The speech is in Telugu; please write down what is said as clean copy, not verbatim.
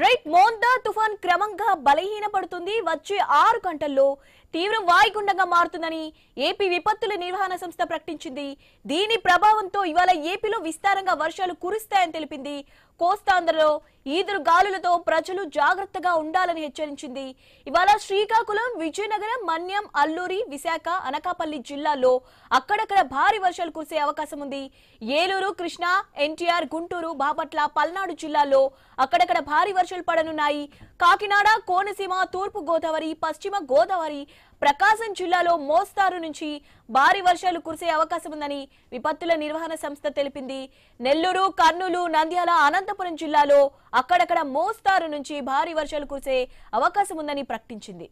రైట్ మోంతా తుఫాన్ క్రమంగా బలహీనపడుతుంది. వచ్చే 6 గంటల్లో తీవ్ర వాయుగుండంగా మారుతుందని ఏపీ విపత్తుల నిర్వహణ సంస్థ ప్రకటించింది. దీని ప్రభావంతో ఇవాళ ఏపీలో విస్తారంగా వర్షాలు కురుస్తాయని తెలిపింది. కోస్తాంధ్రలో ఈదురు గాలులతో ప్రజలు జాగ్రత్తగా ఉండాలని హెచ్చరించింది. ఇవాళ శ్రీకాకుళం, విజయనగరం, మన్యం, అల్లూరి, విశాఖ, అనకాపల్లి జిల్లాల్లో అక్కడక్కడ భారీ వర్షాలు కురిసే అవకాశం ఉంది. ఏలూరు, కృష్ణా, ఎన్టీఆర్, గుంటూరు, బాపట్ల, పల్నాడు జిల్లాల్లో అక్కడక్కడ భారీ వర్షాలు పడనున్నాయి. కాకినాడ, కోనసీమ, తూర్పు గోదావరి, పశ్చిమ గోదావరి, ప్రకాశం జిల్లాలో మోస్తారు నుంచి భారీ వర్షాలు కురిసే అవకాశం ఉందని విపత్తుల నిర్వహణ సంస్థ తెలిపింది. నెల్లూరు, కర్నూలు, నంద్యాల, అనంతపురం జిల్లాలో అక్కడక్కడ మోస్తారు నుంచి భారీ వర్షాలు కురిసే అవకాశం ఉందని ప్రకటించింది.